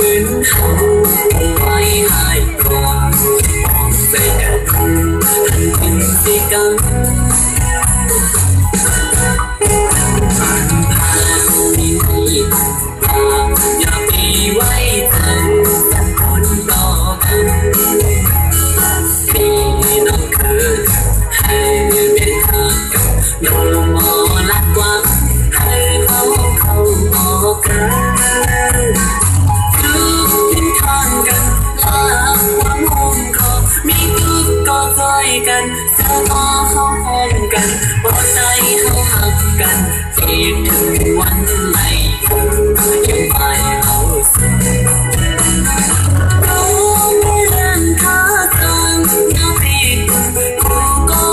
เป็นเขาไว้หายก่อนมองใส่กันหันเป็นสิกันผ่านมีทางอย่าไปไว้ทันสักคนต่อกันพี่น้องคือให้เป็นทางโยมมอลักว่าให้เขาออกกันทุกทิศทางกันหาความหงคอมีทุกก็คอยกันเสื้อคอเขาพร้อมกันปลอดใจเขาหักกันอีกถึงวันไหนยังไปเอาสุดเราไม่เล่นท่าทางน้ำพีกูก็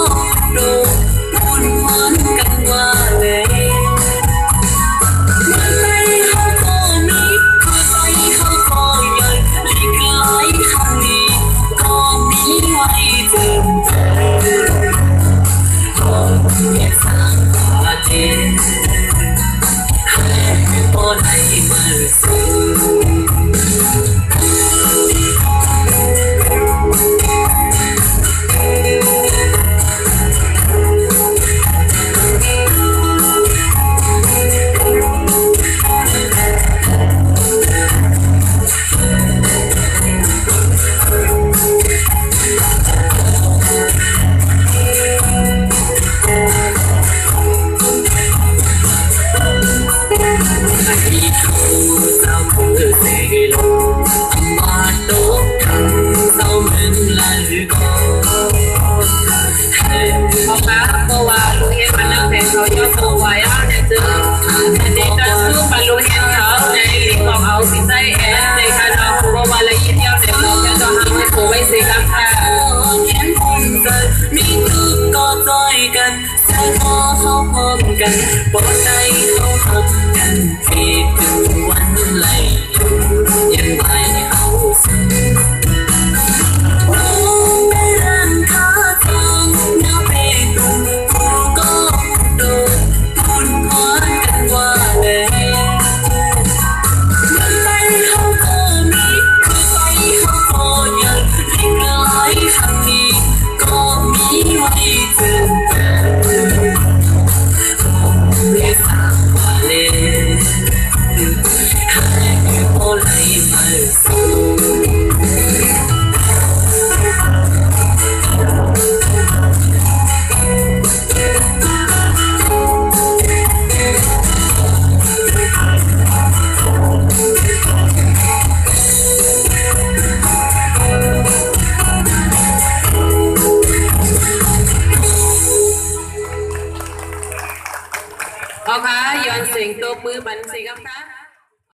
โดนพูดเหมือนกันว่าเลยเมื่อไรเขาก็มีเมื่อไรเขาก็ยังหลีกหลายครั้งนี้ก็มีไว้เติมเต็มขอแค่สร้างประเทศให้พอได้มาสู่กันปลอดใจเขาหักกันที่ถึงวันไหลยังไปเอาสุดเราไม่รันค่าทางน้ำเพตุกูก็โดนพูดเหมือนกันว่าเลยเมื่อไรเขาก็มีคือไปเขาก็ยังหลีกหลายครั้งนี้ก็มีไว้เตือนพ่อคะย้อนเสียงตัวมือบันสีครับคะ